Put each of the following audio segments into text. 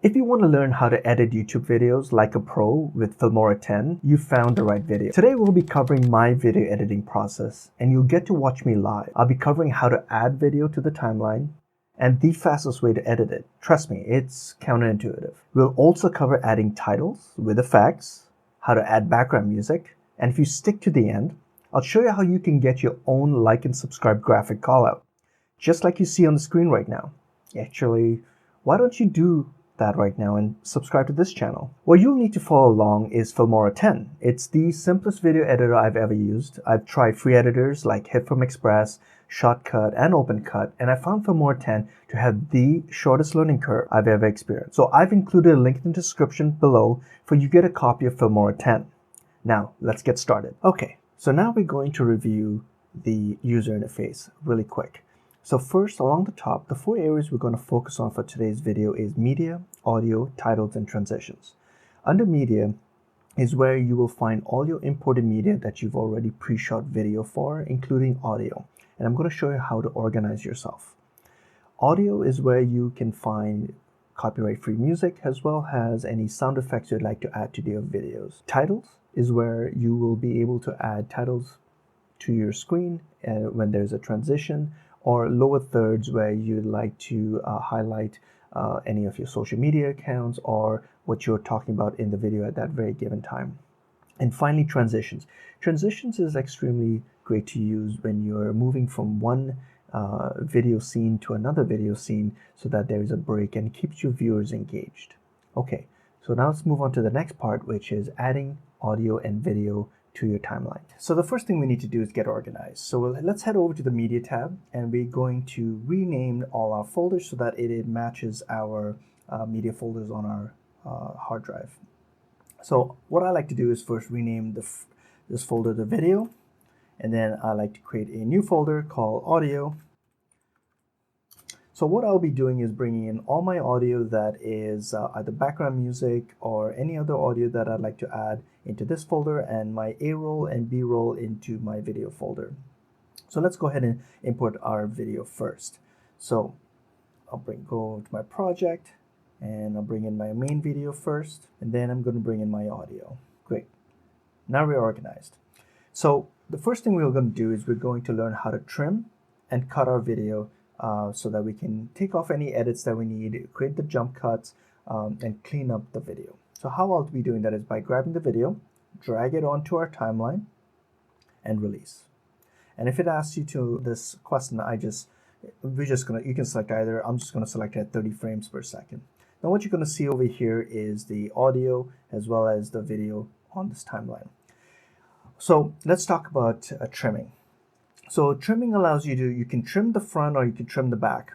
If you want to learn how to edit YouTube videos like a pro with Filmora 10, you found the right video. Today we'll be covering my video editing process, and you'll get to watch me live. I'll be covering how to add video to the timeline and the fastest way to edit it. Trust me, it's counterintuitive. We'll also cover adding titles with effects, how to add background music, and if you stick to the end, I'll show you how you can get your own like and subscribe graphic callout, just like you see on the screen right now. Actually, why don't you do that right now and subscribe to this channel? What you'll need to follow along is Filmora 10. It's the simplest video editor I've ever used. I've tried free editors like Hitfilm Express, Shotcut, and OpenCut, and I found Filmora 10 to have the shortest learning curve I've ever experienced. So I've included a link in the description below for you to get a copy of Filmora 10. Now, let's get started. Okay, so now we're going to review the user interface really quick. So first, along the top, the 4 areas we're going to focus on for today's video is media, audio, titles, and transitions. Under media is where you will find all your imported media that you've already pre-shot video for, including audio. And I'm going to show you how to organize yourself. Audio is where you can find copyright-free music as well as any sound effects you'd like to add to your videos. Titles is where you will be able to add titles to your screen when there's a transition, or lower thirds where you'd like to highlight any of your social media accounts or what you're talking about in the video at that very given time. And finally, transitions. Transitions is extremely great to use when you're moving from one video scene to another video scene so that there is a break and keeps your viewers engaged. Okay, so now let's move on to the next part, which is adding audio and video to your timeline. So the first thing we need to do is get organized. So let's head over to the media tab, and we're going to rename all our folders so that it matches our media folders on our hard drive. So what I like to do is first rename this folder the video, and then I like to create a new folder called audio. So what I'll be doing is bringing in all my audio that is either background music or any other audio that I'd like to add into this folder, and my A-roll and B-roll into my video folder. So let's go ahead and import our video first. So I'll go to my project, and I'll bring in my main video first, and then I'm going to bring in my audio. Great. Now we're organized. So the first thing we're going to do is we're going to learn how to trim and cut our video so that we can take off any edits that we need, create the jump cuts, and clean up the video. So how I'll be doing that is by grabbing the video, drag it onto our timeline, and release. And if it asks you to this question, you can select either. I'm just going to select it at 30 frames per second. Now what you're going to see over here is the audio as well as the video on this timeline. So let's talk about trimming. So trimming allows you can trim the front or you can trim the back.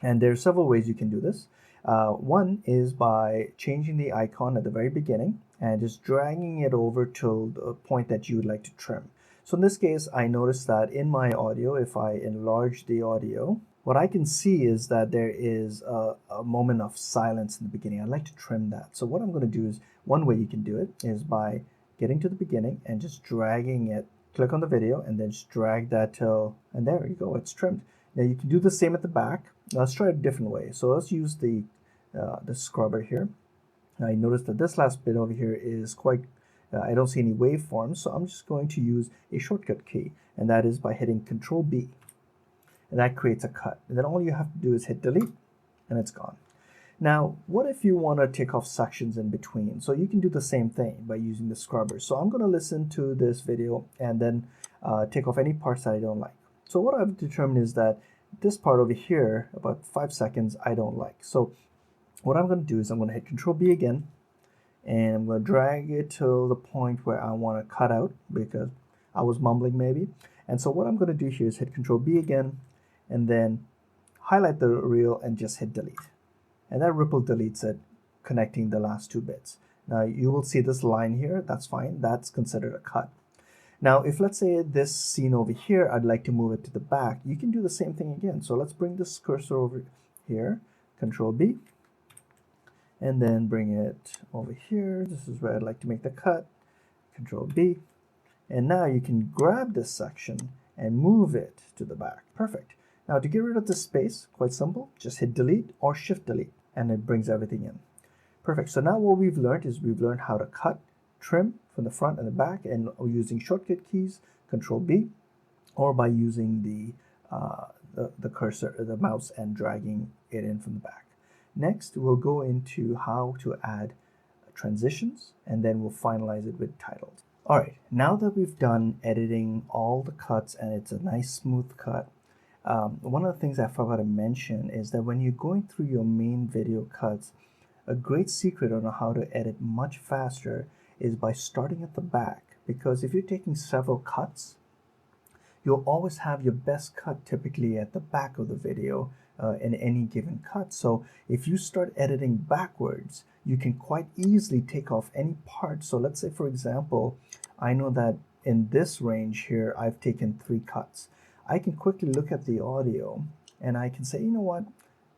And there are several ways you can do this. One is by changing the icon at the very beginning and just dragging it over to the point that you would like to trim. So in this case, I noticed that in my audio, if I enlarge the audio, what I can see is that there is a moment of silence in the beginning. I'd like to trim that. So what I'm going to do is, one way you can do it is by getting to the beginning and just dragging it. Click on the video and then just drag that till, and there you go, it's trimmed. Now you can do the same at the back. Now let's try it a different way. So let's use the scrubber here. Now you notice that this last bit over here is quite, I don't see any waveforms, so I'm just going to use a shortcut key, and that is by hitting Control B. And that creates a cut. And then all you have to do is hit delete, and it's gone. Now, what if you want to take off sections in between? So you can do the same thing by using the scrubber. So I'm going to listen to this video and then take off any parts that I don't like. So what I've determined is that this part over here, about 5 seconds, I don't like. So what I'm going to do is I'm going to hit Control B again, and I'm going to drag it to the point where I want to cut out because I was mumbling maybe. And so what I'm going to do here is hit Control B again, and then highlight the reel and just hit delete. And that ripple deletes it, connecting the last 2 bits. Now you will see this line here, that's fine, that's considered a cut. Now if let's say this scene over here, I'd like to move it to the back, you can do the same thing again. So let's bring this cursor over here, Control B, and then bring it over here. This is where I'd like to make the cut, Control B. And now you can grab this section and move it to the back. Perfect. Now to get rid of this space, quite simple, just hit delete or shift delete. and it brings everything in. Perfect. So now what we've learned is we've learned how to cut, trim from the front and the back, and using shortcut keys, Control B, or by using the cursor, the mouse, and dragging it in from the back. Next, we'll go into how to add transitions, and then we'll finalize it with titles. All right, now that we've done editing all the cuts and it's a nice smooth cut, one of the things I forgot to mention is that when you're going through your main video cuts, a great secret on how to edit much faster is by starting at the back, because if you're taking several cuts, you'll always have your best cut typically at the back of the video in any given cut. So if you start editing backwards, you can quite easily take off any part. So let's say, for example, I know that in this range here, I've taken 3 cuts. I can quickly look at the audio and I can say, you know what,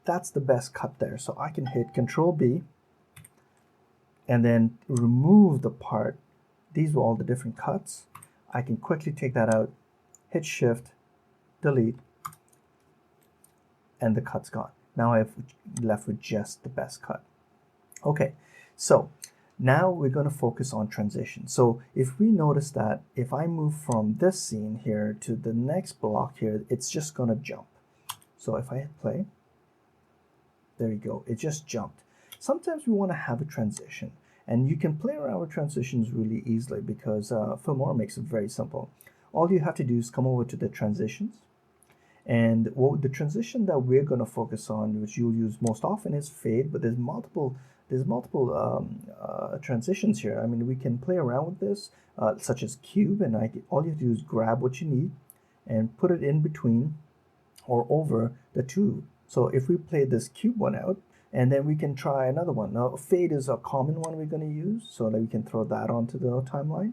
that's the best cut there. So I can hit Control B and then remove the part. These were all the different cuts. I can quickly take that out, hit Shift, delete, and the cut's gone. Now I've left with just the best cut. Okay, so now we're going to focus on transition. So if we notice that if I move from this scene here to the next block here, it's just going to jump. So if I hit play, there you go, it just jumped. Sometimes we want to have a transition, and you can play around with transitions really easily because Filmora makes it very simple. All you have to do is come over to the transitions, and the transition that we're going to focus on, which you'll use most often, is fade, but there's multiple transitions here. I mean, we can play around with this, such as cube, and all you have to do is grab what you need and put it in between or over the two. So if we play this cube one out, and then we can try another one. Now, fade is a common one we're going to use, so that we can throw that onto the timeline.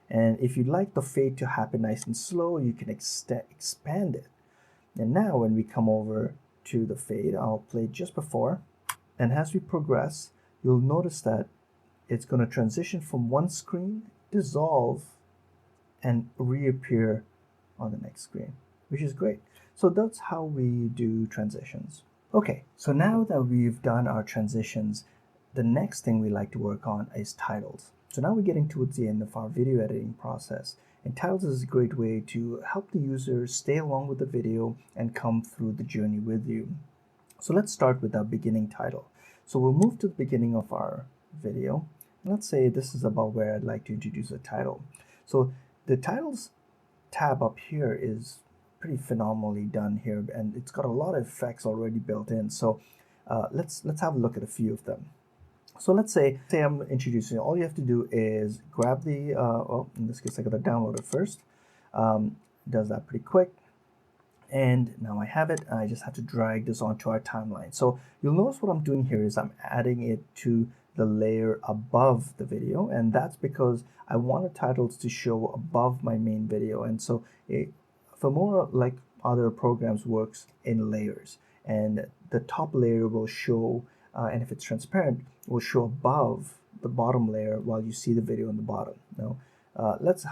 And if you'd like the fade to happen nice and slow, you can expand it. And now when we come over to the fade, I'll play just before. And as we progress, you'll notice that it's going to transition from one screen, dissolve, and reappear on the next screen, which is great. So that's how we do transitions. Okay, so now that we've done our transitions, the next thing we like to work on is titles. So now we're getting towards the end of our video editing process, and titles is a great way to help the user stay along with the video and come through the journey with you. So let's start with our beginning title. So we'll move to the beginning of our video. Let's say this is about where I'd like to introduce a title. So the titles tab up here is pretty phenomenally done here, and it's got a lot of effects already built in. So let's have a look at a few of them. So let's say I'm introducing. All you have to do is grab the in this case I gotta download it first. Does that pretty quick, and now I have it, and I just have to drag this onto our timeline. So you'll notice what I'm doing here is I'm adding it to the layer above the video, and that's because I want the titles to show above my main video. And so Filmora, like other programs, works in layers, and the top layer will show, and if it's transparent, will show above the bottom layer while you see the video in the bottom. Now let's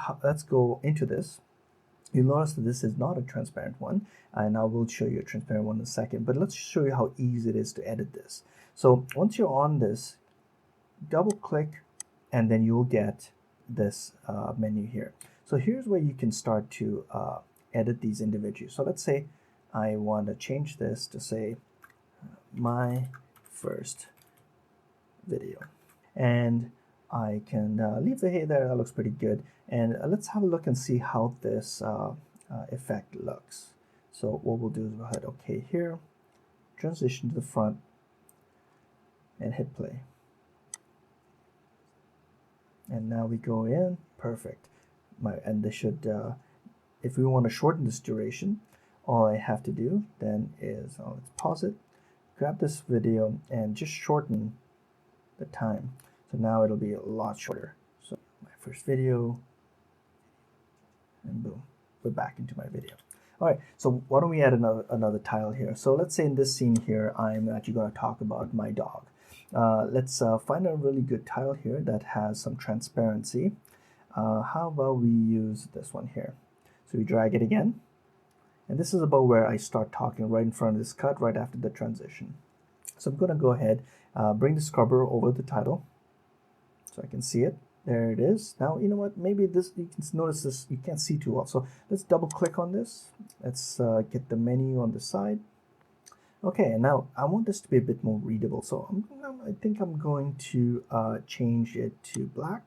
go into this. You'll notice that this is not a transparent one, and I will show you a transparent one in a second, but let's show you how easy it is to edit this. So once you're on this, double click, and then you'll get this menu here. So here's where you can start to edit these individually. So let's say I want to change this to say my first video, and I can leave the hey there. That looks pretty good. And let's have a look and see how this effect looks. So what we'll do is we'll hit OK here, transition to the front, and hit play. And now we go in, perfect. And this should, if we want to shorten this duration, all I have to do then is, let's pause it, grab this video, and just shorten the time. So now it'll be a lot shorter. So my first video, and boom, we're back into my video. All right, so why don't we add another title here? So let's say in this scene here, I'm actually going to talk about my dog. Let's find a really good title here that has some transparency. How about we use this one here? So we drag it again, and this is about where I start talking right in front of this cut, right after the transition. So I'm going to go ahead, bring the scrubber over the title so I can see it. There it is. Now, you know what? Maybe this, you can notice this, you can't see too well. So let's double click on this. Let's get the menu on the side. Okay, and now I want this to be a bit more readable. So I think I'm going to change it to black.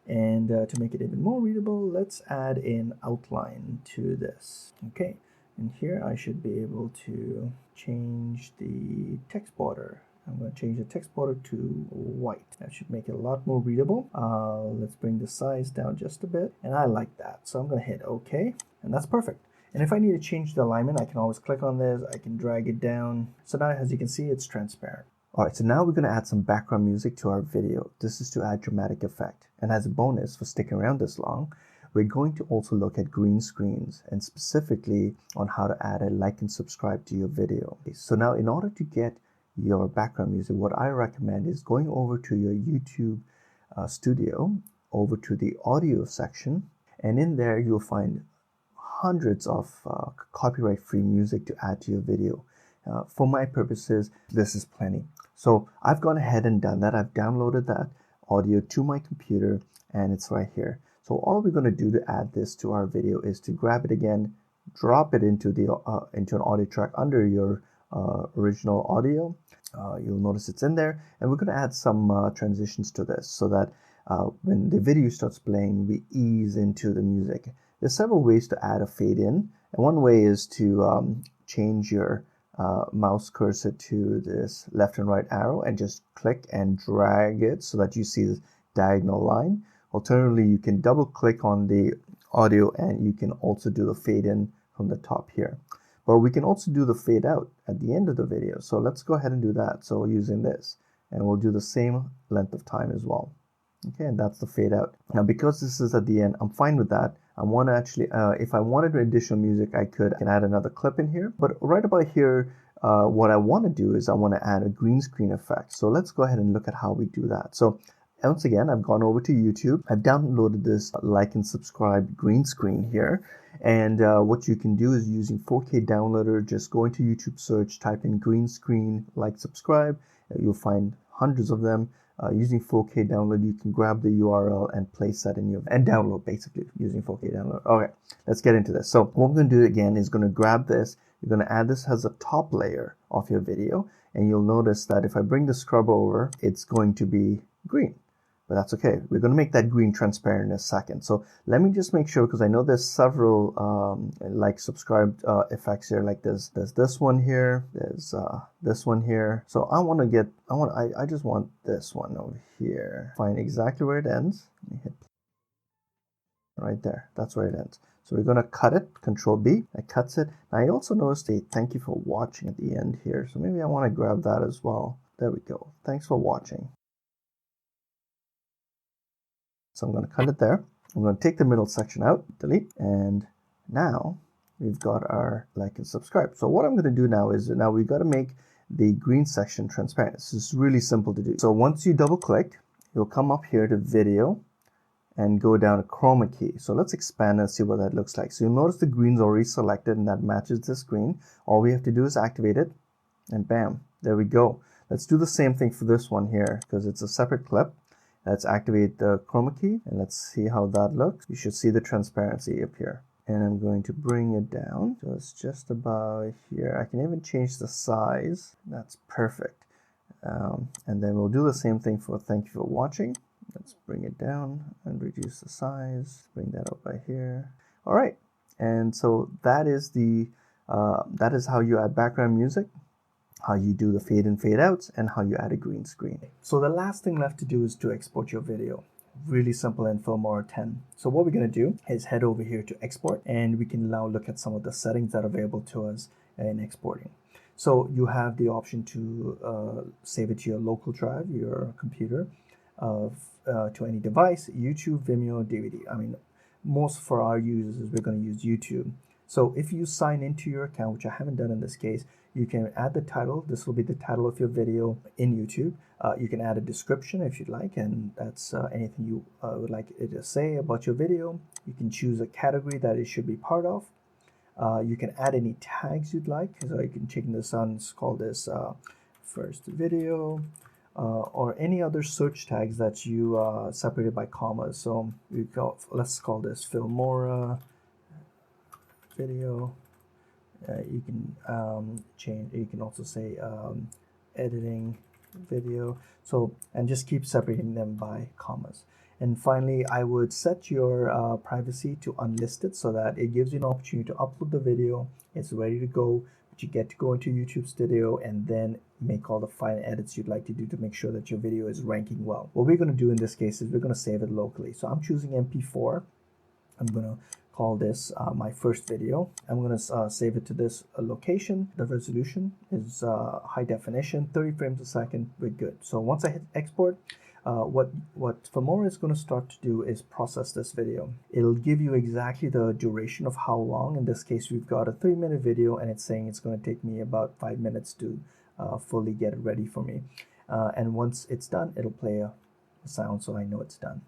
And to make it even more readable, let's add an outline to this. Okay, and here I should be able to change the text border. I'm going to change the text border to white. That should make it a lot more readable. Let's bring the size down just a bit, and I like that. So I'm going to hit OK, and that's perfect. And if I need to change the alignment, I can always click on this. I can drag it down. So now, as you can see, it's transparent. Alright, so now we're going to add some background music to our video. This is to add dramatic effect. And as a bonus for sticking around this long, we're going to also look at green screens and specifically on how to add a like and subscribe to your video. So now in order to get your background music, what I recommend is going over to your YouTube studio, over to the audio section, and in there you'll find hundreds of copyright-free music to add to your video. For my purposes, this is plenty. So I've gone ahead and done that. I've downloaded that audio to my computer and it's right here. So all we're going to do to add this to our video is to grab it again, drop it into the into an audio track under your original audio. You'll notice it's in there, and we're going to add some transitions to this so that when the video starts playing, we ease into the music. There's several ways to add a fade in, and one way is to change your mouse cursor to this left and right arrow and just click and drag it so that you see this diagonal line. Alternatively, you can double click on the audio and you can also do the fade in from the top here. But we can also do the fade out at the end of the video. So let's go ahead and do that. So using this, and we'll do the same length of time as well. Okay, and that's the fade out. Now, because this is at the end, I'm fine with that. I want to actually, if I wanted additional music, I can add another clip in here. But right about here, what I want to do is I want to add a green screen effect. So let's go ahead and look at how we do that. So once again, I've gone over to YouTube. I've downloaded this like and subscribe green screen here. And what you can do is using 4K downloader, just go into YouTube search, type in green screen, like, subscribe. You'll find hundreds of them. Using 4K download, you can grab the URL and place that in your and download basically using 4K download. Okay, let's get into this. So what we're going to do again is going to grab this. You're going to add this as a top layer of your video, and you'll notice that if I bring the scrub over, it's going to be green. But that's okay. We're going to make that green transparent in a second. So let me just make sure, because I know there's several like subscribe effects here. Like there's this one here, there's this one here. So I just want this one over here. Find exactly where it ends. Let me hit right there. That's where it ends. So we're going to cut it. Control B. That cuts it. Now I also noticed a thank you for watching at the end here. So maybe I want to grab that as well. There we go. Thanks for watching. So I'm going to cut it there. I'm going to take the middle section out, delete, and now we've got our like and subscribe. So what I'm going to do now is we've got to make the green section transparent. This is really simple to do. So once you double click, you'll come up here to video and go down to chroma key. So let's expand and see what that looks like. So you'll notice the green's already selected and that matches the screen. All we have to do is activate it and bam, there we go. Let's do the same thing for this one here because it's a separate clip. Let's activate the chroma key and let's see how that looks. You should see the transparency up here. And I'm going to bring it down. So it's just about here. I can even change the size. That's perfect. And then we'll do the same thing for thank you for watching. Let's bring it down and reduce the size. Bring that up by here. All right. And so that is how you add background music, how you do the fade in, fade outs, and how you add a green screen. So the last thing left to do is to export your video. Really simple in Filmora 10. So what we're going to do is head over here to export, and we can now look at some of the settings that are available to us in exporting. So you have the option to save it to your local drive, your computer, to any device, YouTube, Vimeo, DVD. I mean, most for our users, we're going to use YouTube. So if you sign into your account, which I haven't done in this case, you can add the title. This will be the title of your video in YouTube. You can add a description if you'd like, and that's anything you would like it to say about your video. You can choose a category that it should be part of. You can add any tags you'd like. So you can check this on, let's call this first video, or any other search tags that you separated by commas. So let's call this Filmora video. You can change. You can also say editing video. So, and just keep separating them by commas. And finally, I would set your privacy to unlisted so that it gives you an opportunity to upload the video. It's ready to go, but you get to go into YouTube Studio and then make all the fine edits you'd like to do to make sure that your video is ranking well. What we're going to do in this case is we're going to save it locally. So I'm choosing MP4. I'm going to call this my first video. I'm going to save it to this location. The resolution is high definition, 30 frames a second. We're good. So once I hit export, what Filmora is going to start to do is process this video. It'll give you exactly the duration of how long. In this case, we've got a 3-minute video, and it's saying it's going to take me about 5 minutes to fully get it ready for me. And once it's done, it'll play a sound so I know it's done.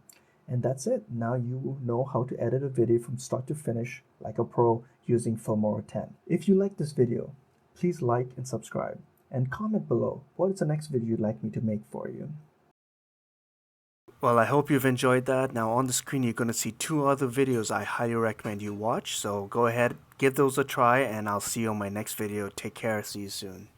And that's it. Now you know how to edit a video from start to finish like a pro using Filmora 10. If you like this video, please like and subscribe, and comment below what is the next video you'd like me to make for you. Well, I hope you've enjoyed that. Now on the screen you're going to see 2 other videos I highly recommend you watch. So go ahead, give those a try, and I'll see you on my next video. Take care. See you soon.